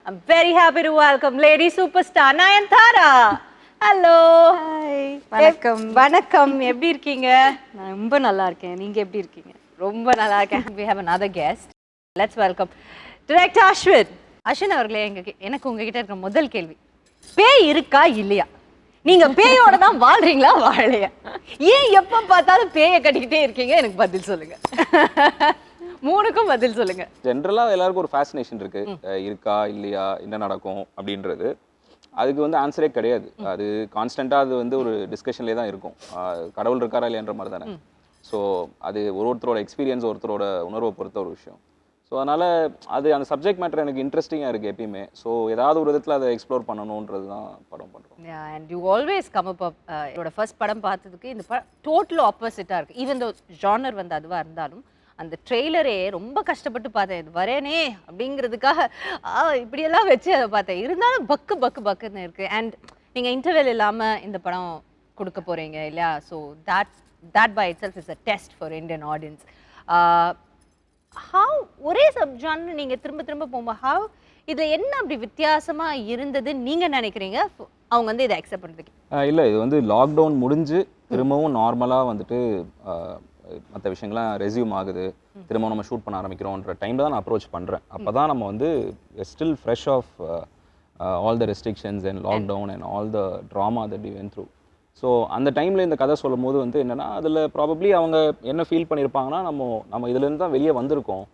I'm very happy to welcome lady superstar Nayanthara. Hello. Hi. வணக்கம். வணக்கம். எப்படி இருக்கீங்க? நான் ரொம்ப நல்லா இருக்கேன். நீங்க எப்படி இருக்கீங்க? ரொம்ப நல்லா இருக்கேன். We have another guest. Let's welcome Director Ashwin. Ashwin அவர்களே, எனக்கு உங்ககிட்ட இருக்கிற முதல் கேள்வி. பேய் இருக்கா இல்லையா? நீங்க பேயோட தான் வாழ்றீங்களா வாழலையா? ஏன் எப்ப பார்த்தாலும் பேயை கட்டிக்கிட்டே இருக்கீங்க? எனக்கு பதில் சொல்லுங்க. மூணுக்கும் பதில் சொல்லுங்க. ஜென்ரலா எல்லாருக்கும் ஒரு ஃபேசினேஷன் இருக்கு. இருக்கா இல்லையா, என்ன நடக்கும் அப்படின்றது. அதுக்கு ஆன்சரே கிடையாது. அது கான்ஸ்டன்டா அது ஒரு டிஸ்கஷன்லேயே தான் இருக்கும். கடவுள் இருக்காரா இல்லையான்ற மாதிரி தானே. ஸோ அது ஒருத்தரோட எக்ஸ்பீரியன்ஸ், ஒருத்தரோட உணர்வை பொறுத்த ஒரு விஷயம். ஸோ அதனால் அது அந்த சப்ஜெக்ட் மேட்டர் எனக்கு இன்ட்ரெஸ்டிங்காக இருக்குது எப்பயுமே. ஸோ ஏதாவது ஒரு விதத்தில் அதை எக்ஸ்ப்ளோர் பண்ணணுன்றது தான் படம் பண்ணுறோம். And you always come up என்னோட ஃபர்ஸ்ட் படம் பார்த்ததுக்கு இந்த படம் டோட்டல் ஆப்போசிட்டாக இருக்குது. ஈவன் தோ ஜானர் அதுவாக இருந்தாலும் அந்த ட்ரெய்லரே ரொம்ப கஷ்டப்பட்டு பார்த்தேன். இது வரேனே அப்படிங்கிறதுக்காக இப்படியெல்லாம் வச்சு அதை பார்த்தேன். இருந்தாலும் பக்குன்னு இருக்குது. அண்ட் நீங்கள் இன்டர்வெல் இல்லாமல் இந்த படம் கொடுக்க போகிறீங்க இல்லையா? So that by itself is a test for Indian audience. How ஒரே சப்ஜான்னு நீங்கள் திரும்ப போகும்போது how இது என்ன அப்படி வித்தியாசமாக இருந்ததுன்னு நீங்கள் நினைக்கிறீங்க அவங்க இதை அக்செப்ட் பண்ணுறதுக்கு? இல்லை, இது லாக்டவுன் முடிஞ்சு திரும்பவும் நார்மலாக மற்ற விஷயங்கள்லாம் ரெஸ்யூம் ஆகுது, திரும்ப நம்ம ஷூட் பண்ண ஆரம்பிக்கிறோன்ற டைமில் தான் நான் அப்ரோச் பண்ணுறேன். அப்போ தான் நம்ம still fresh of all the restrictions and lockdown and all the trauma that we went through. So அந்த டைமில் இந்த கதை சொல்லும் போது என்னென்னா, அதில் ப்ராபப்ளி அவங்க என்ன ஃபீல் பண்ணியிருப்பாங்கன்னா, நம்ம இதுலேருந்து தான் வெளியே வந்திருக்கோம்,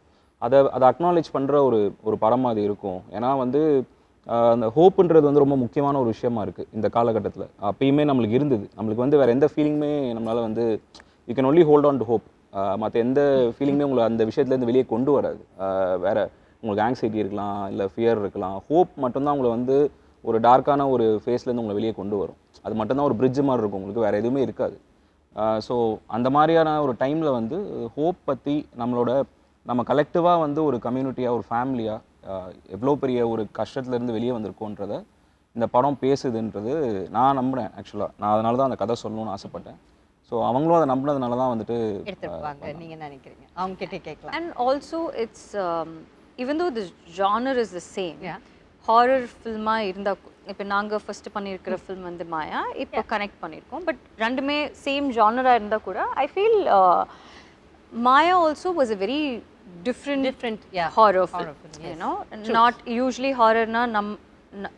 அதை அக்னாலேஜ் பண்ணுற ஒரு படமாக அது இருக்கும். ஏன்னா அந்த ஹோப்புன்றது ரொம்ப முக்கியமான ஒரு விஷயமா இருக்குது இந்த காலகட்டத்தில். அப்பயுமே நம்மளுக்கு இருந்தது. நம்மளுக்கு வேறு எந்த ஃபீலிங்குமே நம்மளால் you can only hold on to hope. மற்ற எந்த ஃபீலிங்குமே உங்களை அந்த விஷயத்துலேருந்து வெளியே கொண்டு வராது. வேறு உங்களுக்கு ஆங்ஸைட்டி இருக்கலாம், இல்லை ஃபியர் இருக்கலாம். ஹோப் மட்டும்தான் உங்களை ஒரு டார்க்கான ஒரு ஃபேஸ்லேருந்து உங்களை வெளியே கொண்டு வரும். அது மட்டும்தான் ஒரு பிரிட்ஜ் மாதிரி இருக்கும், உங்களுக்கு வேறு எதுவுமே இருக்காது. ஸோ அந்த மாதிரியான ஒரு டைமில் ஹோப் பற்றி நம்ம கலெக்டிவாக ஒரு கம்யூனிட்டியாக, ஒரு ஃபேமிலியாக எவ்வளோ பெரிய ஒரு கஷ்டத்துலேருந்து வெளியே வந்திருக்கோன்றதை இந்த படம் பேசுதுன்றது நான் நம்புகிறேன். ஆக்சுவலாக நான் அதனால தான் அந்த கதை சொல்லணும்னு ஆசைப்பட்டேன். ஸோ அவங்களும் அதை நம்பினதுனால தான் எடுத்துருப்பாங்க நீங்கள் நினைக்கிறீங்க. அவங்க கிட்டே கேட்கலாம். And also it's even though the genre is the same. Horror ஃபில்மாக இருந்தால், இப்போ நாங்கள் ஃபஸ்ட்டு பண்ணியிருக்கிற ஃபில்ம் மாயா, இப்போ கனெக்ட் பண்ணியிருக்கோம். பட் ரெண்டுமே சேம் ஜானராக இருந்தால் கூட I feel Maya also was a very different horror film, you know. Not usually horror na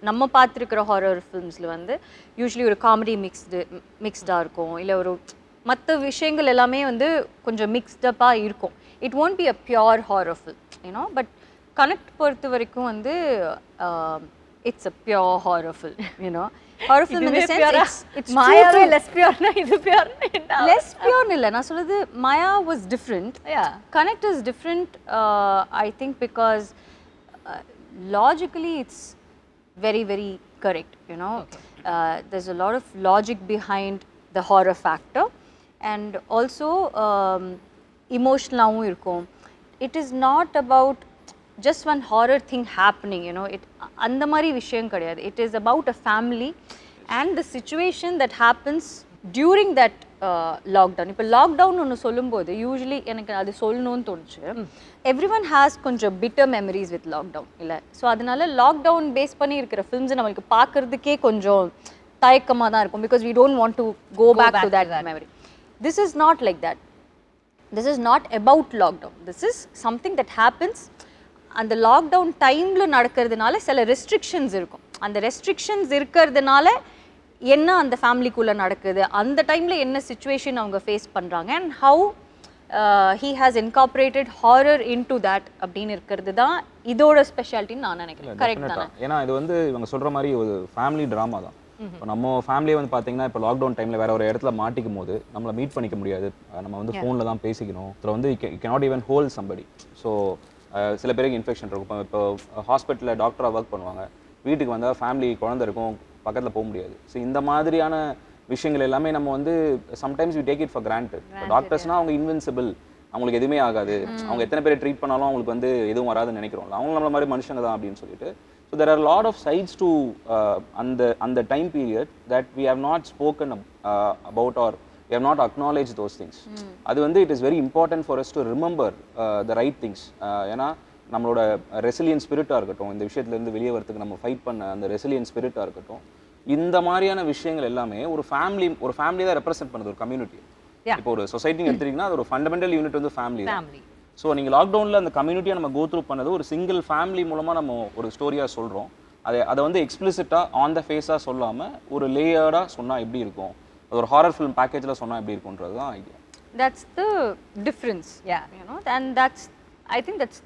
நம்ம பார்த்துருக்கிற ஹாரர் ஃபிலிம்ஸில் யூஸ்வலி ஒரு காமெடி மிக்ஸ்டாக இருக்கும், இல்லை ஒரு மற்ற விஷயங்கள் எல்லாமே கொஞ்சம் மிக்ஸ்டப்பாக இருக்கும். It won't be a pure horror film, you know. But connect பொறுத்த வரைக்கும் it's a pure horror film, you know. Horror film இந்த சென்ஸ் இட்ஸ் மாயாவே லெஸ் பியோர்னா இது பியோர் லெஸ் பியோர்னு இல்லை. நான் சொல்கிறது Maya was different, connect is different. I think because logically it's very correct, you know. There's a lot of logic behind the horror factor, and also emotional irkom. It is not about just one horror thing happening, you know. It andha mari vishayam kadiyadu. It is about a family and the situation that happens during that lockdown. இப்போ lockdown ஒன்று சொல்லும்போது usually எனக்கு அது சொல்லணும்னு தோணுச்சு. Every one has கொஞ்சம் bitter memories with lockdown, இல்லை? So அதனால லாக்டவுன் பேஸ் பண்ணி இருக்கிற ஃபிலிம்ஸை நம்மளுக்கு பார்க்குறதுக்கே கொஞ்சம் தயக்கமாக தான் இருக்கும். Because we don't want to go back to that memory. This is not like that. This is not about lockdown. This is something that happens. அந்த லாக்டவுன் டைமில் நடக்கிறதுனால சில ரெஸ்ட்ரிக்ஷன்ஸ் இருக்கும். அந்த ரெஸ்ட்ரிக்ஷன்ஸ் இருக்கிறதுனால என்ன அந்த ஃபேமிலிக்குள்ளே நடக்குது, அந்த டைமில் என்ன சுச்சுவேஷன் அவங்க ஃபேஸ் பண்ணுறாங்க, and how he has incorporated horror in to that அப்படின்னு இருக்கிறது தான் இதோட ஸ்பெஷாலிட்டின்னு நான் நினைக்கிறேன். கரெக்ட் தானே? ஏன்னா இது இவங்க சொல்கிற மாதிரி ஒரு ஃபேமிலி ட்ராமா தான். இப்போ நம்ம ஃபேமிலியை பார்த்தீங்கன்னா, இப்போ லாக்டவுன் டைமில் வேறு ஒரு இடத்துல மாட்டிக்கும் போது நம்மளை மீட் பண்ணிக்க முடியாது. நம்ம ஃபோனில் தான் பேசிக்கணும். இதில் you cannot even hold somebody. So சில பேருக்கு இன்ஃபெக்ஷன் இருக்கும். இப்போ ஹாஸ்பிட்டலில் டாக்டராக ஒர்க் பண்ணுவாங்க, வீட்டுக்கு வந்தால் ஃபேமிலி குழந்தை இருக்கும், பக்கத்தில் போக முடியாது. ஸோ இந்த மாதிரியான விஷயங்கள் எல்லாமே நம்ம sometimes we take it for granted. டாக்டர்ஸ்னால் அவங்க இன்வின்சிபிள், அவங்களுக்கு எதுவுமே ஆகாது, அவங்க எத்தனை பேரை ட்ரீட் பண்ணாலும் அவங்களுக்கு எதுவும் வராதுன்னு நினைக்கிறோம். அவங்க நம்மள மாதிரி மனுஷங்க தான் அப்படின்னு சொல்லிட்டு. So there are lot of sides to அந்த time period that we have not spoken about are we have not acknowledged those things. அது it is very important for us to remember the right things. ஏன்னா நம்மளோட resilient ஸ்பிரிட்டாக இருக்கட்டும், இந்த விஷயத்துலேருந்து வெளியே வரதுக்கு நம்ம fight பண்ண அந்த ரெசிலியன் ஸ்பிரிட்டாக இருக்கட்டும், இந்த மாதிரியான விஷயங்கள் எல்லாமே ஒரு ஃபேமிலி தான் ரெப்ரசென்ட் பண்ணுது, ஒரு கம்யூனிட்டி. இப்போ ஒரு சொசைட்டி எடுத்துட்டீங்கன்னா அது ஒரு ஃபண்டமெண்டல் யூனிட் வந்து ஃபேமிலி தான். ஸோ நீங்கள் லாக்டவுனில் அந்த கம்யூனிட்டியை நம்ம கோ த்ரூ பண்ணது ஒரு சிங்கிள் ஃபேமிலி மூலமாக நம்ம ஒரு ஸ்டோரியாக சொல்கிறோம். அதை வந்து எக்ஸ்பிளிசிட்டாக ஆன் த ஃபேஸாக சொல்லாமல் ஒரு லேயர்டாக சொன்னால் எப்படி இருக்கும், அது ஒரு ஹாரர் ஃபிலிம் பேக்கேஜில் சொன்னால் எப்படி இருக்குன்றது தான் idea. That's the difference, you know, and I think that's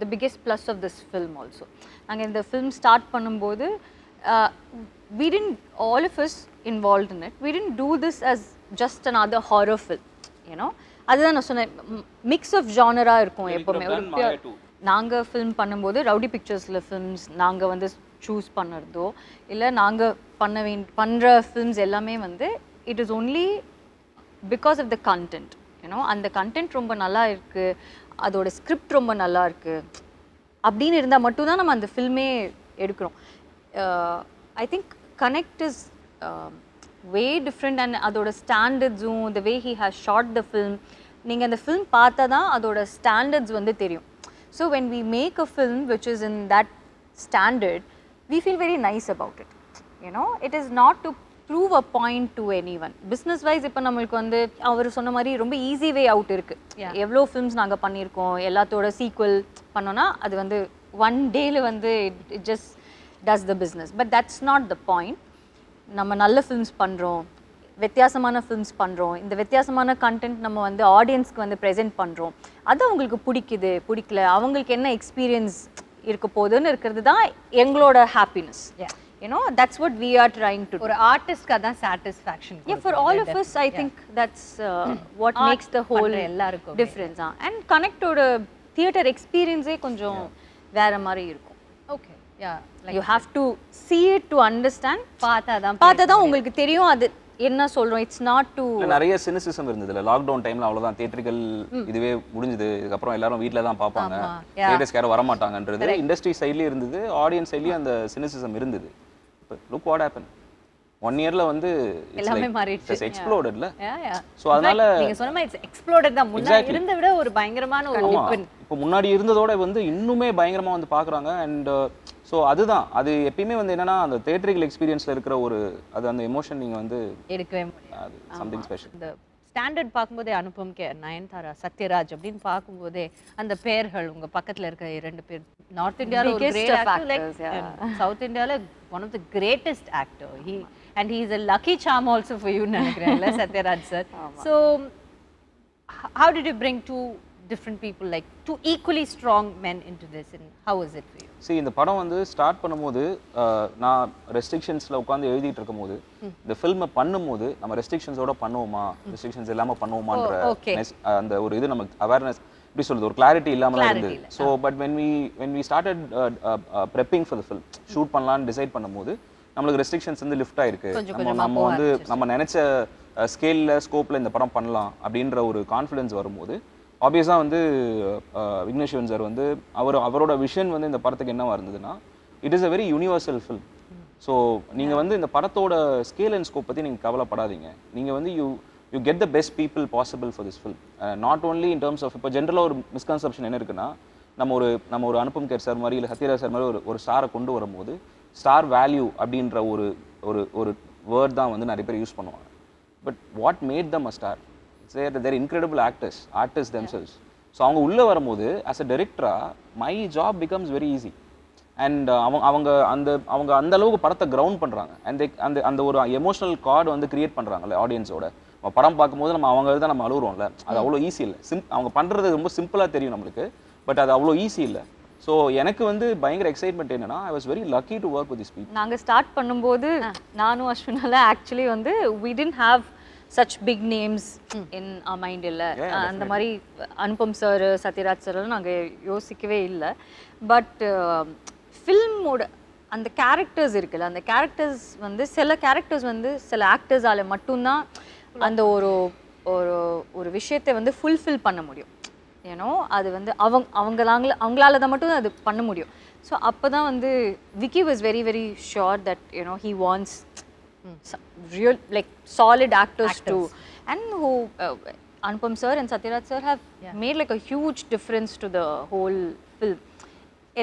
the biggest plus of this film also. நாங்க இந்த film start பண்ணும்போது we didn't, all of us involved in it, we didn't do this as just another horror film, you know. அதுதான் நான் சொன்னேன், mix of ஜானராக இருக்கும் எப்போவுமே. ஒரு நாங்கள் ஃபில்ம் பண்ணும்போது ரவுடி பிக்சர்ஸில் ஃபில்ம்ஸ் நாங்கள் வந்து சூஸ் பண்ணுறதோ இல்லை நாங்கள் பண்ணுற ஃபில்ம்ஸ் எல்லாமே வந்து it is only because of the content, you know. அந்த கண்டென்ட் ரொம்ப நல்லா இருக்குது, அதோட ஸ்கிரிப்ட் ரொம்ப நல்லா இருக்குது அப்படின்னு இருந்தால் மட்டும்தான் நம்ம அந்த ஃபில்மே எடுக்கிறோம். I think connect is way different and அதோட ஸ்டாண்டர்ட்ஸும் the way he has shot the film, நீங்கள் அந்த ஃபில்ம் பார்த்தா தான் அதோட ஸ்டாண்டர்ட்ஸ் வந்து தெரியும். So when we make a film which is in that standard, we feel very nice about it, you know. It is not to prove a point to anyone. Business wise இப்போ நம்மளுக்கு வந்து அவர் சொன்ன மாதிரி ரொம்ப easy way out இருக்குது. எவ்வளோ films நாங்கள் பண்ணியிருக்கோம், எல்லாத்தோட சீக்வல் பண்ணோன்னா அது வந்து ஒன் டேல வந்து it just does the business. But that's not the point. நம்ம நல்ல ஃபில்ம்ஸ் பண்ணுறோம், வித்தியாசமான ஃபில்ம்ஸ் பண்ணுறோம், இந்த வித்தியாசமான கண்டென்ட் நம்ம வந்து ஆடியன்ஸ்க்கு வந்து ப்ரெசென்ட் பண்ணுறோம், அது அவங்களுக்கு பிடிக்கல, அவங்களுக்கு என்ன எக்ஸ்பீரியன்ஸ் இருக்க போகுதுன்னு இருக்கிறது தான் எங்களோட happiness. You know, that's what we are trying to. ஒரு ஆர்டிஸ்ட்க்கு அதான் satisfaction. For all of us I think that's what makes the whole எல்லாருக்கும் difference. And கனெக்டோட தியேட்டர் எக்ஸ்பீரியன்ஸே கொஞ்சம் வேற மாதிரி இருக்கும். Okay, yeah, you have to see it to understand. பார்த்தா தான் உங்களுக்கு தெரியும் அது என்ன சொல்றோம். It's not to. நிறைய சினிசிசம் இருந்ததுல லாக்டவுன் டைம்ல, அவ்வளவுதான் தியேட்டர்கள் இதுவே முடிஞ்சது, இதுக்கப்புறம் எல்லாரும் வீட்ல தான் பார்ப்பாங்க, தியேட்டர்ஸ்க்கு யாரும் வர மாட்டாங்கன்றது இண்டஸ்ட்ரி சைட்லயே இருந்தது, ஆடியன்ஸ் சைட்லயே அந்த சினிசிசம் இருந்தது. லுக் வாட் ஹேப்பன், 1 இயர்ல வந்து எல்லாமே மாறிடுச்சு, எக்ஸ்ப்ளோடட்ல. சோ அதனால நீங்க சொன்ன மாதிரி இட்ஸ் எக்ஸ்ப்ளோடட் தான். முன்னாடி இருந்த விட ஒரு பயங்கரமான ஒரு ஓபன், இப்போ முன்னாடி இருந்ததோட வந்து இன்னுமே பயங்கரமா வந்து பாக்குறாங்க. அண்ட் ஸோ அதுதான், அது எப்பயுமே வந்து என்னன்னா அந்த தியேட்டரிக்கல் எக்ஸ்பீரியன்ஸ்ல இருக்கிற ஒரு அது அந்த எமோஷன் நீங்க வந்து எடுக்கவே முடியாது. அது சம்திங் ஸ்பெஷல். இந்த ஸ்டாண்டர்ட் பார்க்கும்போதே அனுபம் கே, நயன்தாரா, சத்யராஜ் அப்படின்னு பார்க்கும்போதே அந்த பேர்கள் உங்க பக்கத்துல இருக்க 2 பேர் நார்த் இந்தியால ஒரு கிரேட் ஆக்டர், லைக் சவுத் இந்தியால one of the greatest actor. And he is a lucky charm also for you, நினைக்கிறேன்ல Sathyaraj sir. So how did you bring two different people, like two equally strong men into this, and how was it for you? See, இந்த படம் வந்து start பண்ணும்போது நான் ரெஸ்ட்ரிக்ஷன்ஸ்ல உட்கார்ந்து எழுதிட்டு இருக்கும்போது, இந்த ஃபில்மை பண்ணும்போது நம்ம ரெஸ்ட்ரிக்ஷன்ஸோட பண்ணுவோமா, ரெஸ்ட்ரிக்ஷன்ஸ் இல்லாம பண்ணுவோமான்ற அந்த ஒரு இது நமக்கு அவேர்னஸ் எப்படி சொல்றது, ஒரு கிளாரிட்டி இல்லாமலாம் இருந்தது. So but when we started prepping for the film, shoot பண்ணலாம்னு டிசைட் பண்ணும்போது நம்மளுக்கு ரெஸ்ட்ரிக்ஷன்ஸ் வந்து லிஃப்ட் ஆயிருக்கு. நம்ம வந்து நம்ம நினைச்ச ஸ்கேல்ல ஸ்கோப்ல இந்த படம் பண்ணலாம் அப்படின்ற ஒரு கான்ஃபிடன்ஸ் வரும்போது ஆப்வியஸாக வந்து விக்னேஷ்வன் சார் வந்து அவரோட விஷன் வந்து இந்த படத்துக்கு என்னவா இருந்ததுன்னா, it is a very universal film. So நீங்கள் வந்து இந்த படத்தோட ஸ்கேல் அண்ட் ஸ்கோப் பற்றி நீங்கள் கவலைப்படாதீங்க. நீங்கள் வந்து you get the best people possible for this film. Not only in terms of, இப்போ ஜென்ரலாக ஒரு மிஸ்கன்செப்ஷன் என்ன இருக்குன்னா, நம்ம ஒரு அனுபம் கேர் சார் மாதிரி இல்லை சத்யராஜ் சார் மாதிரி ஒரு ஸ்டாரை கொண்டு வரும்போது ஸ்டார் வேல்யூ அப்படின்ற ஒரு வேர்ட் தான் வந்து நிறைய பேர் யூஸ் பண்ணுவாங்க. But what made them a star, their incredible artist themselves. So அவங்க உள்ளே வரும்போது ஆஸ் அ டைரக்டராக my job becomes very easy. And அவங்க அந்த அளவுக்கு படத்தை கிரவுண்ட் பண்ணுறாங்க. அண்ட் அந்த ஒரு எமோஷனல் கார்டு வந்து கிரியேட் பண்ணுறாங்கல்ல ஆடியன்ஸோட. நம்ம படம் பார்க்கும்போது அவங்க தான் நம்ம அழுகுறோம்ல, அது அவ்வளோ ஈஸி இல்லை. அவங்க பண்ணுறது ரொம்ப சிம்பிளாக தெரியும் நம்மளுக்கு, பட் அது அவ்வளோ ஈஸி இல்லை. ஸோ எனக்கு வந்து பயங்கர எக்ஸைட்மெண்ட் என்னன்னா, I was very lucky to work with this people. நாங்கள் ஸ்டார்ட் பண்ணும்போது நானும் அஸ்வினால ஆக்சுவலி வந்து we didn't have such big names in our mind இல்லை. அந்த மாதிரி அனுபம் சார், சத்யராஜ் சார் நாங்கள் யோசிக்கவே இல்லை. பட் ஃபில்மோட அந்த கேரக்டர்ஸ் இருக்குல்ல, அந்த கேரக்டர்ஸ் வந்து சில கேரக்டர்ஸ் வந்து சில ஆக்டர்ஸால் மட்டும்தான் அந்த ஒரு விஷயத்தை வந்து ஃபுல்ஃபில் பண்ண முடியும். ஏன்னோ அது வந்து அவங்களால தான் மட்டும் அது பண்ண முடியும். ஸோ அப்போ தான் வந்து Vicky was very very sure that you know he wants real, like solid actors too, and who Anupam sir and Satyaraj sir have made like a huge difference to the whole film.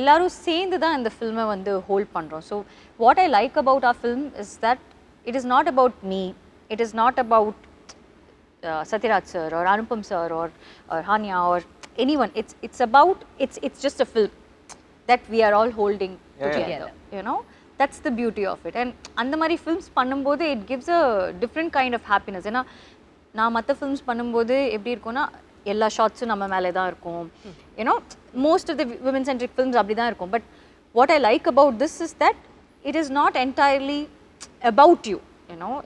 எல்லாரும் சேர்ந்து தான் இந்த ஃபில்மை வந்து hold பண்ணுறோம். So what I like about R film is that it is not about me, it is not about Satyaraj sir or Anupam sir or Hanya or anyone. It's just a film that we are all holding together. You know, that's the beauty of it. And அந்த மாதிரி films பண்ணும்போது it gives a different kind of happiness. ஏன்னா நான் மற்ற films பண்ணும்போது எப்படி இருக்கும்னா எல்லா ஷார்ட்ஸும் நம்ம மேலே தான் இருக்கும். You know most of the women centric films அப்படி தான் இருக்கும். But what I like about this is that it is not entirely about you.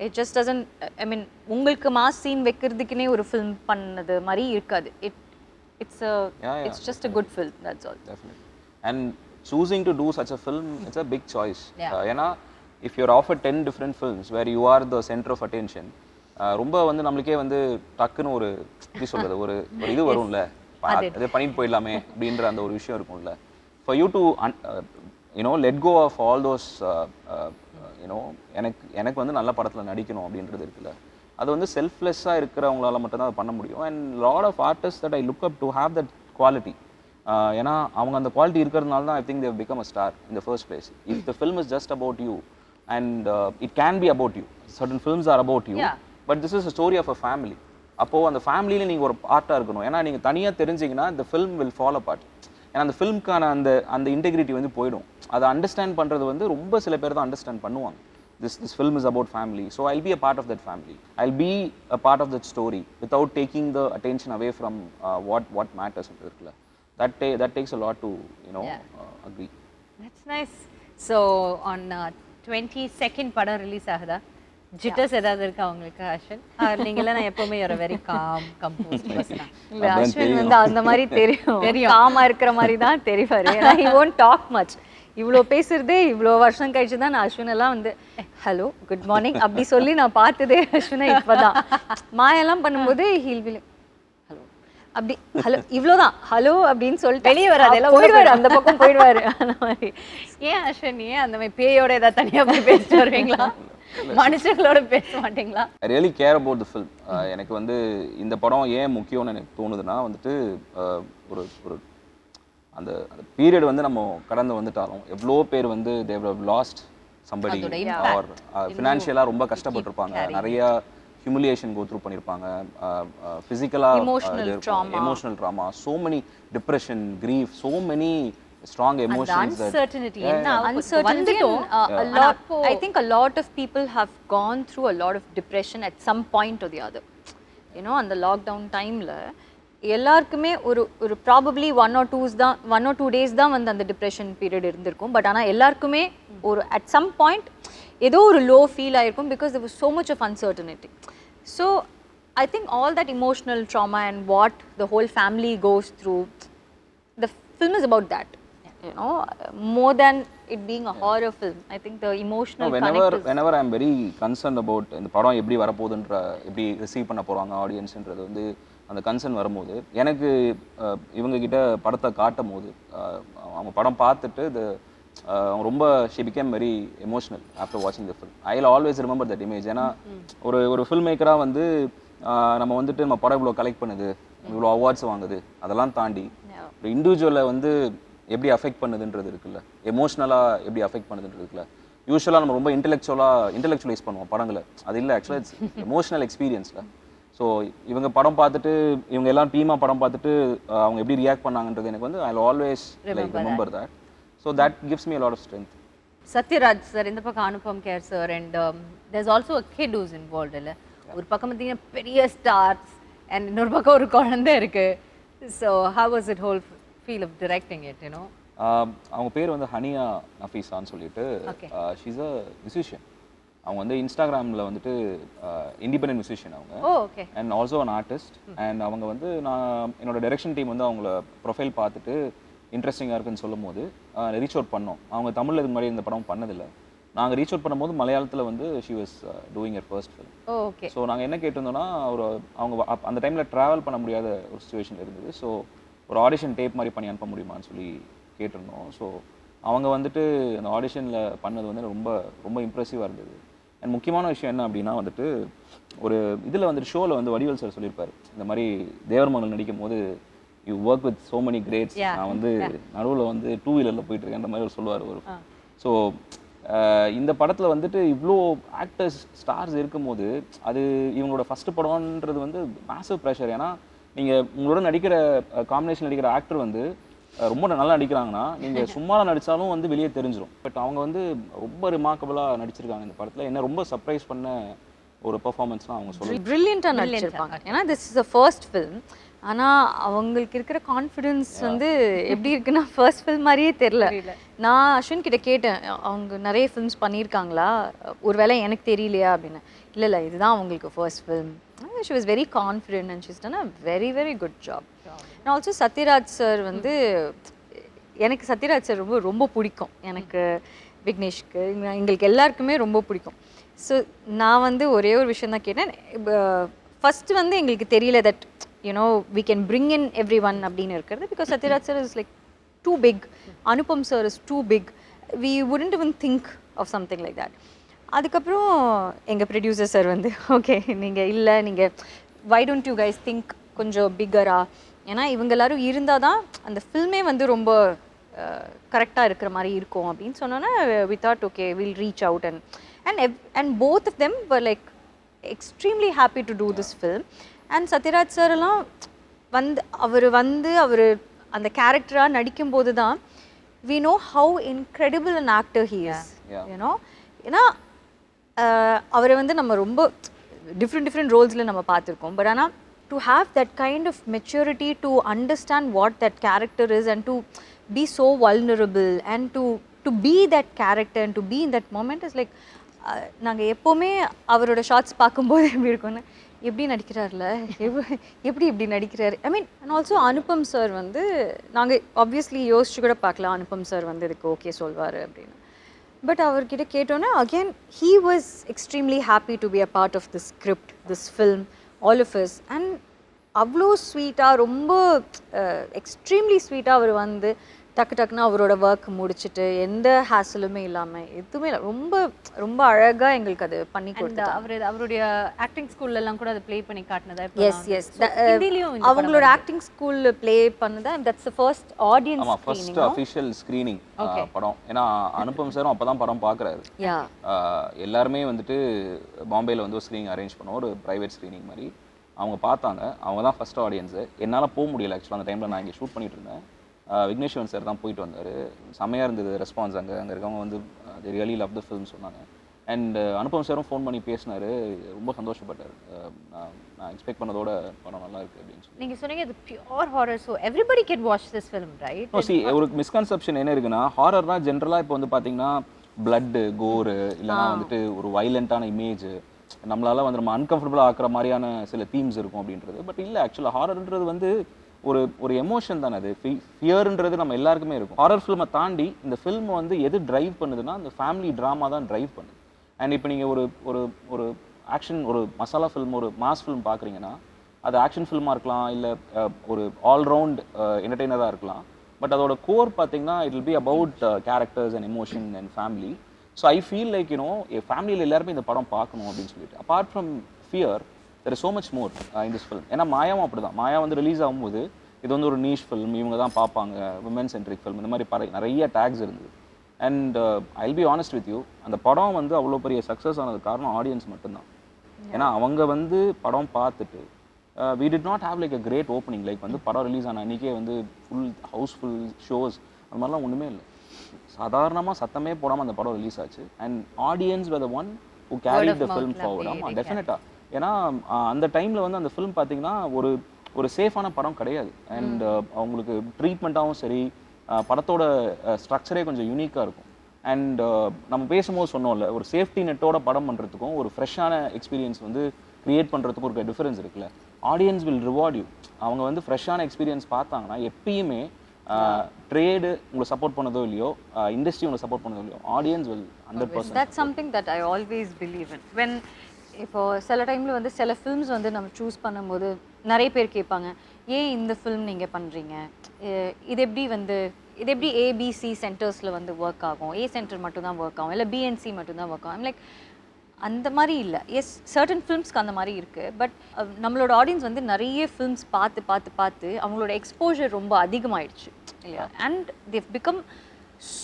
It just doesn't, I mean, உங்களுக்கு மாஸ் சீன் வைக்கிறதுக்குனே ஒரு ஃபில்ம் பண்ணது மாதிரி இருக்காது. It's just a good film, that's all. Definitely. And choosing to do such a film, it's a big choice. ஏன்னா if you're offered 10 different films where you are the center of attention, ரொம்ப வந்து நம்மளுக்கே வந்து டக்குன்னு ஒரு எப்படி சொல்றது ஒரு இது வரும்ல, அதை பண்ணிட்டு போயிடலாமே அப்படின்ற அந்த ஒரு விஷயம் இருக்கும்ல. For you to let go of all those எனக்கு வந்து நல்ல படத்தில் நடிக்கணும் அப்படின்றது இருக்குல்ல, அது வந்து செல்ஃப்லெஸ்ஸாக இருக்கிறவங்களால மட்டும்தான் அதை பண்ண முடியும். And lot of artist that I look up to have that quality. ஏன்னா அவங்க அந்த குவாலிட்டி இருக்கிறதுனால தான் I think they become a star in the first place. If the film is just about you and it can be about you, certain films are about you, but this is a story of a family. அப்போது அந்த ஃபேமிலியில் நீங்கள் ஒரு பார்ட்டாக இருக்கணும். ஏன்னா நீங்கள் தனியாக தெரிஞ்சிங்கன்னா the film will fall apart. ஏன்னா அந்த ஃபில்ம்க்கான அந்த இன்டெகிரிட்டி வந்து போயிடும். அதை அண்டர்ஸ்டாண்ட் பண்ணுறது வந்து ரொம்ப சில பேர் தான் அண்டர்ஸ்டாண்ட் பண்ணுவாங்க. This film is about family, so I'll be a part of that family. I'll be a part of that story without taking the attention away from what matters. That takes a lot to agree. That's nice. So on 22nd படம் release ஆகுதா? ஜிட்டர்ஸ் ஏதாவது இருக்கா உங்களுக்கு அஸ்வின்? நீங்கள நான் எப்பவுமே ஒரு very com compost பர்சனா. இல்ல அஸ்வின் வந்து அந்த மாதிரி தெரியும், காமா இருக்கிற மாதிரி தான் தெரிவாரு. ஏன்னா he won't talk much. இவ்வளோ பேசுறதே இவ்வளோ வருஷம் கழிச்சு தான் நான் அஸ்வின் எல்லாம் வந்து ஹலோ குட் மார்னிங் அப்படி சொல்லி நான் பார்த்ததே அஸ்வினை இப்போதான். மாயெல்லாம் பண்ணும்போது ஹீல் பி ஹலோ அப்படி ஹலோ இவ்வளோதான் ஹலோ அப்படின்னு சொல்லிட்டு வெளியே வராது, எல்லாம் போயிடுவாரு, அந்த பக்கம் போயிடுவாரு. அந்த மாதிரி ஏன் அஸ்வின் அந்த மாதிரி பேயோட ஏதாவது தனியாக போய் பேசிட்டு வருவீங்களா, மனுஷங்களோட பேச மாட்டீங்களா? I really care about the film. எனக்கு வந்து இந்த படம் ஏன் முக்கியம்னு எனக்கு தோணுதுன்னா வந்துட்டு ஒரு ஒரு அந்த பீரியட் வந்து நம்ம கடந்து வந்துட்டாலும் எவ்வளோ பேர் வந்து they have lost somebody or financially ரொம்ப கஷ்டப்பட்டிருப்பாங்க, நிறைய humiliation go through பண்ணிருப்பாங்க, physically emotional trauma, so many depression, grief, so many strong emotions, that uncertainty uncertainty a lot. I think a lot of people have gone through a lot of depression at some point or the other. On the lockdown time la எல்லாருக்குமே ஒரு probably 1 or 2 days தான் வந்து அந்த depression period இருந்திருக்கும். But ஆனால் எல்லாருக்குமே ஒரு at some point ஏதோ ஒரு லோ ஃபீல் ஆகிருக்கும், because there was so much of uncertainty. So I think all that emotional trauma and what the whole family goes through, the film is about that. More than it being a horror film, I think the emotional whenever I'm very concerned about இந்த படம் எப்படி வரப்போகுதுன்ற, எப்படி receive பண்ண போகிறாங்க ஆடியன்ஸ்ன்றது வந்து அந்த concern வரும்போது, எனக்கு இவங்ககிட்ட படத்தை காட்டும் போது அவங்க படம் பார்த்துட்டு அவங்க ரொம்ப she became very emotional after watching the film. I'll always remember that image. ஏன்னா ஒரு ஃபில்ம் மேக்கராக வந்து நம்ம வந்துட்டு நம்ம படம் இவ்வளோ கலெக்ட் பண்ணுது, இவ்வளோ அவார்ட்ஸ் வாங்குது, அதெல்லாம் தாண்டி ஒரு இண்டிவிஜுவலை வந்து எப்படி அஃபெக்ட் பண்ணுதுன்றது இருக்குல்ல, எமோஷ்னலாக எப்படி அஃபெக்ட் பண்ணுதுன்றது இருக்குல்ல. யூஸ்வலாக நம்ம ரொம்ப இன்டெலெக்சுவலைஸ் பண்ணுவோம் படங்களை, அது இல்லை ஆக்சுவலாக இட்ஸ் எமோஷனல் எக்ஸ்பீரியன்ஸில். ஸோ இவங்க படம் பார்த்துட்டு இவங்க எல்லாம் டீமாக படம் பார்த்துட்டு அவங்க எப்படி ரியாக்ட் பண்ணாங்கன்றது எனக்கு வந்து I always like remember that. So that gives me a lot of strength. Sathyaraj sir, இந்த பக்கம் Anupam care sir, and there's also a kid who's involved இல்லை. ஒரு பக்கம் பார்த்தீங்கன்னா பெரிய ஸ்டார்ஸ் அண்ட் இன்னொரு பக்கம் ஒரு குழந்தை இருக்கு. So how was it whole feel of directing it, அவங்க பேர் வந்து ஹனியா நஃபீஸான்னு சொல்லிட்டு, ஷீஸ் அ மியூசிஷியன். அவங்க வந்து இன்ஸ்டாகிராமில் வந்துட்டு இண்டிபெண்டன்ட் மியூசிஷியன் அவங்க, and also an artist. And அவங்க வந்து நான் என்னோட டைரக்ஷன் டீம் வந்து அவங்கள ப்ரொஃபைல் பார்த்துட்டு இன்ட்ரெஸ்டிங்காக இருக்குன்னு சொல்லும் போது ரீச் அவுட் பண்ணோம். அவங்க தமிழில் இது மாதிரி இந்த படம் பண்ணதில்லை. நாங்கள் ரீச் அவுட் பண்ணும்போது மலையாளத்தில் வந்து she was doing your first film. So நாங்கள் என்ன கேட்டிருந்தோம்னா, அவங்க அந்த டைமில் ட்ராவல் பண்ண முடியாத ஒரு சுச்சுவேஷன் இருந்தது. ஸோ ஒரு ஆடிஷன் டேப் மாதிரி பண்ணி அனுப்ப முடியுமான்னு சொல்லி கேட்டிருந்தோம். ஸோ அவங்க வந்துட்டு அந்த ஆடிஷனில் பண்ணது வந்து ரொம்ப ரொம்ப இம்ப்ரெசிவாக இருந்தது. அண்ட் முக்கியமான விஷயம் என்ன அப்படின்னா வந்துட்டு, ஒரு இதில் வந்துட்டு ஷோவில் வந்து வடிவேல் சார் சொல்லியிருப்பார், இந்த மாதிரி தேவர் மகள் நடிக்கும் போது you work with so many greats. Yeah. நான் வந்து நடுவில் வந்து 2 வீலரில் போயிட்டு இருக்கேன்ற மாதிரி அவர் சொல்லுவார் ஒரு. ஸோ இந்த படத்தில் வந்துட்டு இவ்வளோ ஆக்டர்ஸ் ஸ்டார்ஸ் இருக்கும்போது அது இவங்களோட ஃபஸ்ட்டு படம்ன்றது வந்து மேசிவ் ப்ரெஷர். ஏன்னா நீங்கள் உங்களோட நடிக்கிற காம்பினேஷன் நடிக்கிற ஆக்டர் வந்து ரொம்ப நல்லா நடிக்கிறாங்கன்னா நீங்கள் சும்மா நடித்தாலும் வந்து வெளியே தெரிஞ்சிடும். பட் அவங்க வந்து ரொம்ப ரிமார்க்கபுளாக நடிச்சிருக்காங்க இந்த படத்தில். என்ன ரொம்ப சர்ப்ரைஸ் பண்ண ஒரு பெர்ஃபார்மன்ஸ்லாம் அவங்க சொல்லுவாங்க. ப்ரில்லியண்ட்டாக நடிச்சிருப்பாங்க. ஏன்னா this is a first film. ஆனால் அவங்களுக்கு இருக்கிற கான்ஃபிடென்ஸ் வந்து எப்படி இருக்குன்னா ஃபர்ஸ்ட் ஃபில்ம் மாதிரியே தெரில. நான் அஸ்வின் கிட்ட கேட்டேன், அவங்க நிறைய ஃபில்ம்ஸ் பண்ணியிருக்காங்களா, ஒருவேளை எனக்கு தெரியலையா அப்படின்னு. இல்லை இதுதான் அவங்களுக்கு first film. She was very confident and she's done a very very good job. And also Sathyaraj sir வந்து எனக்கு சத்யராஜ் சார் ரொம்ப ரொம்ப பிடிக்கும். எனக்கு விக்னேஷ்க்கு எங்களுக்கு எல்லாருக்குமே ரொம்ப பிடிக்கும். ஸோ நான் வந்து ஒரே ஒரு விஷயம் தான் கேட்டேன். ஃபஸ்ட்டு வந்து எங்களுக்கு தெரியல that we can bring in everyone அப்படின்னு இருக்கிறது. Because Sathyaraj sir is like too big, Anupam sir is too big, we wouldn't even think of something like that. அதுக்கப்புறம் எங்கள் ப்ரொடியூசர் சார் வந்து ஓகே நீங்கள் why don't you guys think கொஞ்சம் பிக்கரா, ஏன்னா இவங்க எல்லாரும் இருந்தால் தான் அந்த ஃபில்மே வந்து ரொம்ப கரெக்டாக இருக்கிற மாதிரி இருக்கும் அப்படின்னு சொன்னோன்னா we thought okay we'll reach out and both of them were like extremely happy to do this film. And Sathyaraj sir எல்லாம் அவர் அந்த கேரக்டராக நடிக்கும்போது தான் we know how incredible an actor he is. ஏன்னா அவரை வந்து நம்ம ரொம்ப டிஃப்ரெண்ட் ரோல்ஸில் நம்ம பார்த்துருக்கோம். பட் ஆனால் to have that kind of maturity to understand what that character is and to be so vulnerable and to be that character and to be in that moment is like நாங்கள் எப்போவுமே அவரோட shorts பார்க்கும்போது எப்படி இருக்கும்னு, எப்படி நடிக்கிறார்ல, எப்படி நடிக்கிறாரு. I mean and also Anupam sir வந்து நாங்கள் ஆப்வியஸ்லி யோசிச்சு கூட பார்க்கலாம் அனுபம் சார் வந்து இதுக்கு ஓகே சொல்வார் அப்படின்னு. பட் அவர்கிட்ட கேட்டோன்னே again he was extremely happy to be a part of this script, this film, all of us. And அவ்வளோ ஸ்வீட்டாக, ரொம்ப எக்ஸ்ட்ரீம்லி ஸ்வீட்டாக அவர் வந்து டக்குன்னு அவரோட ஒர்க் முடிச்சுட்டு எந்த ஹேசலுமே இல்லாமல் எதுவுமே இல்லை, ரொம்ப ரொம்ப அழகாக எங்களுக்கு அது பண்ணி கொடுத்தாரு. அவருடைய ஆக்டிங் ஸ்கூல்லலாம் கூட அதை ப்ளே பண்ணி காட்டினதா? எஸ் அவங்களோட ஆக்டிங் ஸ்கூலில் ப்ளே பண்ணதா. That's the first audience first official screening படம். ஏன்னா அனுபம் சாரும் அப்போ தான் படம் பார்க்குறாரு. எல்லாருமே வந்துட்டு பாம்பேயில் வந்து ஒரு ஸ்க்ரீனிங் அரேஞ்ச் பண்ணோம், ஒரு ப்ரைவேட் ஸ்க்ரீனிங் மாதிரி. அவங்க பார்த்தாங்க, அவங்க தான் ஃபர்ஸ்ட் ஆடியன்ஸு. என்னால் போக முடியல ஆக்சுவலாக, அந்த டைமில் நான் இங்கே ஷூட் பண்ணிட்டு இருந்தேன். விக்னேஷ்வன் சார் தான் போயிட்டு வந்தார். செம்மையாக இருந்தது ரெஸ்பான்ஸ். அங்கே இருக்கவங்க வந்து they really love the film சொன்னாங்க. அண்ட் அனுபம் சாரும் ஃபோன் பண்ணி பேசினார், ரொம்ப சந்தோஷப்பட்டார். நான் எக்ஸ்பெக்ட் பண்ணதோட படம் நல்லா இருக்குது அப்படின்னு சொல்லி. நீங்கள் சொன்னீங்க இது pure horror, so everybody can watch this film, right? ஒரு மிஸ்கன்செப்ஷன் என்ன இருக்குன்னா, ஹாரர்னா ஜென்ரலாக இப்போ வந்து பார்த்தீங்கன்னா பிளட்டு, கோரு, இல்லைனா வந்துட்டு ஒரு வைலண்ட்டான இமேஜ், நம்மளால வந்து நம்ம அன்கம்ஃபர்டபுளாக ஆக்குற மாதிரியான சில தீம்ஸ் இருக்கும் அப்படின்றது. பட் இல்லை, ஆக்சுவலாக ஹாரர்ன்றது வந்து ஒரு எமோஷன் தானே. அது ஃபியர்ன்றது நம்ம எல்லாருக்குமே இருக்கும். ஹாரர் ஃபில்மை தாண்டி இந்த ஃபில்ம் வந்து எது ட்ரைவ் பண்ணுதுன்னா அந்த ஃபேமிலி ட்ராமா தான் ட்ரைவ் பண்ணுது. அண்ட் இப்போ நீங்கள் ஒரு ஆக்ஷன், ஒரு மசாலா ஃபில்ம், ஒரு மாஸ் ஃபில்ம் பார்க்குறீங்கன்னா அது ஆக்ஷன் ஃபில்மாக இருக்கலாம், இல்லை ஒரு ஆல்ரவுண்ட் என்டர்டெய்னராக இருக்கலாம். பட் அதோட கோர் பார்த்தீங்கன்னா it will be about characters and emotion and family. So I feel like ஃபேமிலியில் எல்லாருமே இந்த படம் பார்க்கணும் அப்படின்னு சொல்லிட்டு. Apart from fear there is so much more in this film. ஏன்னா மாயாவும் அப்படி தான். மாயா வந்து ரிலீஸ் ஆகும்போது இது வந்து ஒரு நீஷ் ஃபில்ம், இவங்க தான் பார்ப்பாங்க, விமன் சென்ட்ரிக் ஃபில்ம், இந்த மாதிரி நிறைய டேக்ஸ் இருந்தது. And I will be honest with you, அந்த படம் வந்து அவ்வளோ பெரிய சக்ஸஸ் ஆனது காரணம் ஆடியன்ஸ் மட்டும்தான். ஏன்னா அவங்க வந்து படம் பார்த்துட்டு we did not have like a great opening, like வந்து படம் ரிலீஸ் ஆன அன்றைக்கே வந்து ஃபுல் ஹவுஸ்ஃபுல் ஷோஸ் அந்த மாதிரிலாம் ஒன்றுமே இல்லை. சாதாரணமாக சத்தமே போடாமல் அந்த படம் ரிலீஸ் ஆச்சு. And audience were the one who carried the film forward. ஆமாம், டெஃபினட்டாக. ஏன்னா அந்த டைமில் வந்து அந்த ஃபிலிம் பார்த்தீங்கன்னா ஒரு சேஃபான படம் கிடையாது. அண்ட் அவங்களுக்கு ட்ரீட்மெண்ட்டாகவும் சரி, படத்தோட ஸ்ட்ரக்சரே கொஞ்சம் யூனிக்காக இருக்கும். அண்ட் நம்ம பேசும்போது சொன்னோம்ல, ஒரு சேஃப்டி நெட்டோட படம் பண்ணுறதுக்கும் ஒரு ஃப்ரெஷ்ஷான எக்ஸ்பீரியன்ஸ் வந்து க்ரியேட் பண்ணுறதுக்கும் ஒரு டிஃபரன்ஸ் இருக்குல்ல. Audience will reward you. அவங்க வந்து ஃப்ரெஷ்ஷான எக்ஸ்பீரியன்ஸ் பார்த்தாங்கன்னா எப்பயுமே ட்ரேடு உங்களை சப்போர்ட் பண்ணதோ இல்லையோ, இண்டஸ்ட்ரி உங்களை சப்போர்ட் பண்ணதோ இல்லையோ, audience will 100%. That's something that I always believe in. When இப்போது சில டைமில் வந்து சில ஃபில்ம்ஸ் வந்து நம்ம சூஸ் பண்ணும்போது நிறைய பேர் கேட்பாங்க, ஏன் இந்த ஃபில்ம் நீங்கள் பண்ணுறீங்க, இது எப்படி ஏபிசி சென்டர்ஸில் வந்து ஒர்க் ஆகும், ஏ சென்டர் மட்டும் தான் ஒர்க் ஆகும், இல்லை பிஎன்சி மட்டும் தான் ஒர்க் ஆகும். லைக் அந்த மாதிரி இல்லை. எஸ், சர்டன் ஃபிலிம்ஸ்க்கு அந்த மாதிரி இருக்குது. பட் நம்மளோட ஆடியன்ஸ் வந்து நிறைய ஃபிலிம்ஸ் பார்த்து பார்த்து பார்த்து அவங்களோட எக்ஸ்போஜர் ரொம்ப அதிகமாகிடுச்சு இல்லையா. And they become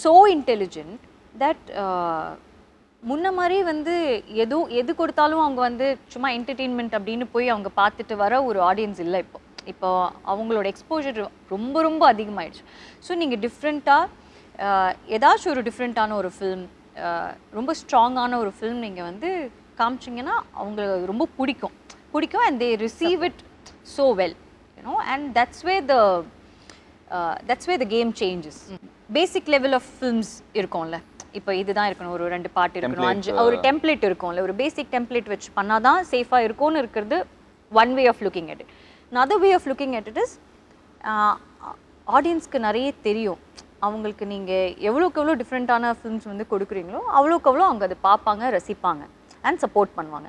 so intelligent that முன்ன மாதிரி வந்து எது கொடுத்தாலும் அவங்க வந்து சும்மா என்டர்டெயின்மெண்ட் அப்படின்னு போய் அவங்க பார்த்துட்டு வர ஒரு ஆடியன்ஸ் இல்லை. இப்போ அவங்களோட எக்ஸ்போஜர் ரொம்ப ரொம்ப அதிகமாகிடுச்சு. ஸோ நீங்கள் டிஃப்ரெண்ட்டாக ஏதாச்சும் ஒரு டிஃப்ரெண்ட்டான ஒரு ஃபில்ம், ரொம்ப ஸ்ட்ராங்கான ஒரு ஃபில்ம் நீங்கள் வந்து காமிச்சிங்கன்னா அவங்களுக்கு ரொம்ப பிடிக்கும் and they receive it so well, you know. And that's way the game changes. Basic level of films இருக்கும்ல, இப்போ இதுதான் இருக்கணும், ஒரு 2 பாட்டு இருக்கணும், 5 ஒரு டெம்ப்ளேட் இருக்கும்ல, ஒரு பேசிக் டெம்ப்ளேட் வச்சு பண்ணால் தான் சேஃபாக இருக்கும்னு இருக்கிறது one way of looking at it. another way of looking at it is ஆடியன்ஸ்க்கு நிறைய தெரியும். அவங்களுக்கு நீங்கள் எவ்வளோக்கு எவ்வளோ டிஃப்ரெண்ட்டான ஃபிலிம்ஸ் வந்து கொடுக்குறீங்களோ அவ்வளோக்கு அவ்வளோ அவங்க அதை பார்ப்பாங்க, ரசிப்பாங்க அண்ட் சப்போர்ட் பண்ணுவாங்க.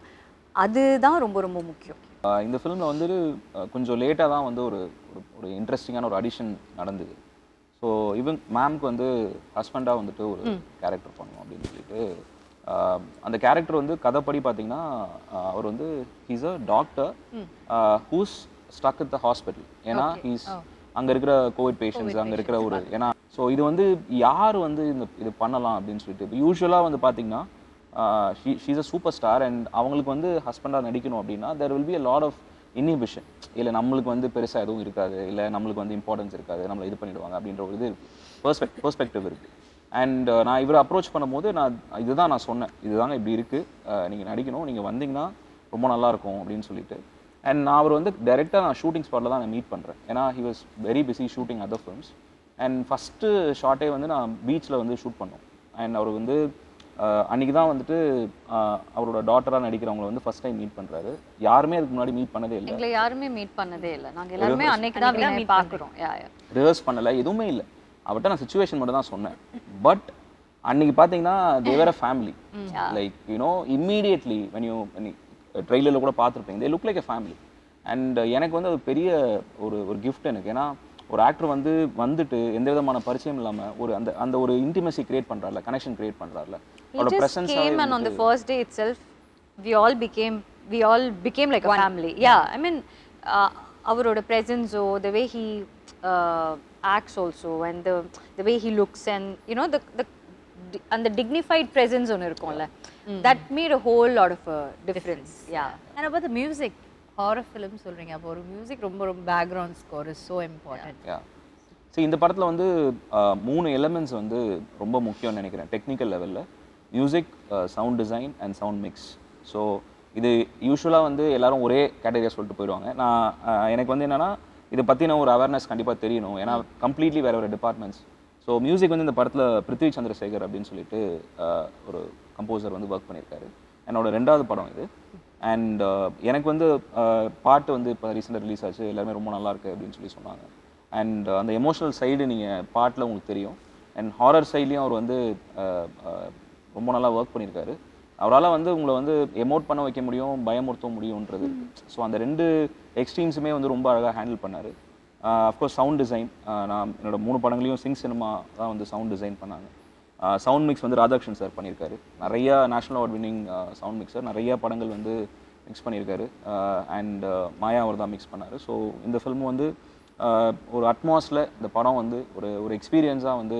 அதுதான் ரொம்ப ரொம்ப முக்கியம். இந்த ஃபிலிமில் வந்து கொஞ்சம் லேட்டாக தான் வந்து ஒரு ஒரு இன்ட்ரெஸ்டிங்கான ஒரு அடிஷன் நடந்தது. ஸோ இவன் மேம்க்கு வந்து ஹஸ்பண்டாக வந்துட்டு ஒரு கேரக்டர் பண்ணணும் அப்படின்னு சொல்லிட்டு, அந்த கேரக்டர் வந்து கதைப்படி பார்த்தீங்கன்னா அவர் வந்து he's a doctor who's stuck at the hospital. ஏன்னா ஹீஸ் அங்கே இருக்கிற கோவிட் பேஷண்ட்ஸ் அங்கே இருக்கிற ஒரு, ஏன்னா ஸோ இது வந்து யார் வந்து இது பண்ணலாம் அப்படின்னு சொல்லிட்டு, இப்போ யூஸ்வலாக வந்து பார்த்தீங்கன்னா she's a super star and அவங்களுக்கு வந்து ஹஸ்பண்டாக நடிக்கணும் அப்படின்னா there will be a lot of inhibition. இல்லை நம்மளுக்கு வந்து பெருசாக எதுவும் இருக்காது, இல்லை நம்மளுக்கு வந்து இம்பார்ட்டன்ஸ் இருக்காது, நம்மளை இது பண்ணிடுவாங்க அப்படின்ற ஒரு இது இருக்குது, பெர்ஸ்பெக்டிவ் இருக்குது. அண்ட் நான் இவரை அப்ரோச் பண்ணும்போது இதுதான் நான் சொன்னேன், இதுதாங்க இப்படி இருக்குது, நீங்கள் நடிக்கணும், நீங்கள் வந்தீங்கன்னா ரொம்ப நல்லாயிருக்கும் அப்படின்னு சொல்லிட்டு. அண்ட் நான் அவர் வந்து டைரெக்டாக நான் ஷூட்டிங் ஸ்பாட்டில் தான் நான் மீட் பண்ணுறேன். ஏன்னா he was very busy shooting other films. And first ஷார்ட்டே வந்து நான் பீச்சில் வந்து ஷூட் பண்ணோம். அண்ட் அவர் வந்து அன்றைக்கி தான் வந்துட்டு அவரோட டாட்டராக நடிக்கிறவங்களை வந்து ஃபஸ்ட் டைம் மீட் பண்ணுறாரு. யாருமே அதுக்கு முன்னாடி மீட் பண்ணதே இல்லை, எங்களை யாருமே மீட் பண்ணதே இல்லை. நாங்கள் எல்லாருமே அன்னைக்கு தான் மீட் பார்க்குறோம். ரிஹர்ஸ் பண்ணலை, எதுவுமே இல்லை. அவர்கிட்ட நான் சிச்சுவேஷன் மட்டும் தான் சொன்னேன். பட் அன்றைக்கி பார்த்தீங்கன்னா they were a family, like you know immediately when you ட்ரெய்லரில் கூட பார்த்துருப்பீங்க, they look like a family. And எனக்கு வந்து அது பெரிய ஒரு கிஃப்ட் எனக்கு. ஏன்னா ஒரு ஆக்டர் வந்துட்டு எந்த விதமான பரிச்சயம் இல்லாமல் ஒரு அந்த ஒரு இன்டிமசி கிரியேட் பண்ணுறாருல, கனெக்ஷன் கிரியேட் பண்ணுறாருல. He just came and on the first day itself we all became like a family. Yeah, I mean avaroda presence or the way he acts also and the way he looks and you know the dignified presence on irukomla, that made a whole lot of a difference. Yeah. And about the music, horror film சொல்றீங்க, அப்போ ஒரு music ரொம்ப background score is so important. Yeah. See, இந்த படத்தில் வந்து 3 elements வந்து ரொம்ப முக்கியம்னு நினைக்கிறேன் டெக்னிக்கல் லெவலில்: music, sound design and sound mix. So இது யூஸ்வலாக வந்து எல்லாரும் ஒரே கேட்டகரியாக சொல்லிட்டு போயிடுவாங்க. எனக்கு வந்து என்னென்னா இதை பற்றின ஒரு அவேர்னஸ் கண்டிப்பாக தெரியணும், ஏன்னா கம்ப்ளீட்லி வேறு ஒரு டிபார்ட்மெண்ட்ஸ். ஸோ மியூசிக் வந்து இந்த படத்தில் பிருத்வி சந்திரசேகர் அப்படின்னு சொல்லிட்டு ஒரு கம்போசர் வந்து ஒர்க் பண்ணியிருக்காரு. என்னோட 2வது படம் இது. அண்ட் எனக்கு வந்து பாட்டு வந்து இப்போ ரீசெண்டாக ரிலீஸ் ஆச்சு, எல்லாருமே ரொம்ப நல்லாயிருக்கு அப்படின்னு சொல்லி சொன்னாங்க. அண்ட் அந்த எமோஷனல் சைடு நீங்கள் பாட்டில் உங்களுக்கு தெரியும். அண்ட் ஹாரர் சைட்லேயும் அவர் வந்து ரொம்ப நல்லா ஒர்க் பண்ணியிருக்காரு. அவரால் வந்து உங்களை வந்து எமோட் பண்ண வைக்க முடியும், பயமுறுத்த முடியுன்றது. ஸோ அந்த 2 எக்ஸ்ட்ரீம்ஸுமே வந்து ரொம்ப அழகாக ஹேண்டில் பண்ணார். அஃப்கோர்ஸ் சவுண்ட் டிசைன், நான் என்னோட 3 படங்களையும் சிங் சினிமா தான் வந்து சவுண்ட் டிசைன் பண்ணாங்க. சவுண்ட் மிக்ஸ் வந்து ராதாகிருஷ்ணன் சார் பண்ணியிருக்காரு. நிறையா national award winning sound mixer, நிறையா படங்கள் வந்து மிக்ஸ் பண்ணியிருக்காரு. அண்ட் மாயா அவர் தான் மிக்ஸ் பண்ணார். ஸோ இந்த ஃபில்ம் வந்து ஒரு அட்மாஸில் இந்த படம் வந்து ஒரு எக்ஸ்பீரியன்ஸாக வந்து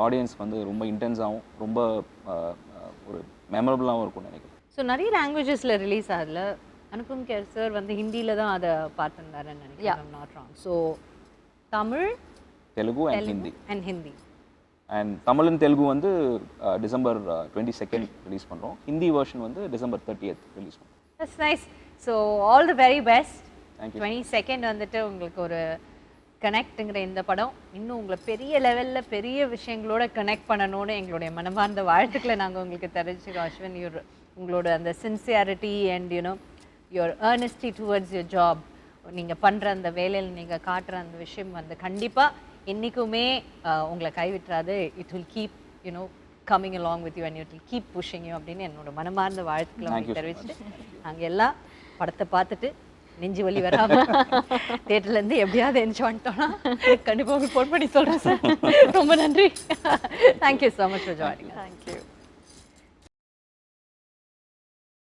ஆடியன்ஸ் வந்து ரொம்ப இன்டென்ஸாகவும் ரொம்ப ஒரு மெமரபுளாகவும் இருக்கும்னு நினைக்கிறேன். ஸோ நிறைய லாங்குவேஜஸில் ரிலீஸ் ஆகல. அனுபம் கேர் சார் வந்து ஹிந்தியில் தான் அதை பார்த்துருந்தாருன்னு நினைக்கிறேன், not wrong. So Tamil, Telugu and Hindi. And Tamil and Telugu வந்து டிசம்பர் 22 ரிலீஸ் பண்ணுறோம். ஹிந்தி வெர்ஷன் வந்து டிசம்பர் 30th ரிலீஸ் பண்ணுறோம். That's nice. So all the very best. Thank you. 22nd வந்துட்டு உங்களுக்கு ஒரு கனெக்ட்டுங்கிற இந்த படம் இன்னும் உங்களை பெரிய லெவலில் பெரிய விஷயங்களோட கனெக்ட் பண்ணணும்னு எங்களுடைய மனமார்ந்த வாழ்த்துக்களை நாங்கள் உங்களுக்கு தெரிஞ்சுக்கிறோம். அஸ்வின், உங்களோட அந்த sincerity and you know your earnestness towards your job, நீங்கள் பண்ணுற அந்த வேலையில் நீங்கள் காட்டுற அந்த விஷயம் வந்து கண்டிப்பாக என்றைக்குமே உங்களை கைவிட்டுறாது. It will keep you know coming along with you and it will keep pushing you அப்படின்னு என்னோட மனமார்ந்த வாழ்த்துக்களை உங்களுக்கு தெரிவிச்சுட்டு நாங்கள் எல்லாம் படத்தை பார்த்துட்டு நெஞ்சு வலி வராமல் தேட்டர்லேருந்து எப்படியாவது என்ஜாய் பண்ணிட்டோன்னா கண்டிப்பாக ஃபோன் பண்ணி சொல்கிறேன் சார். ரொம்ப நன்றி. Thank you so much for joining. Thank you.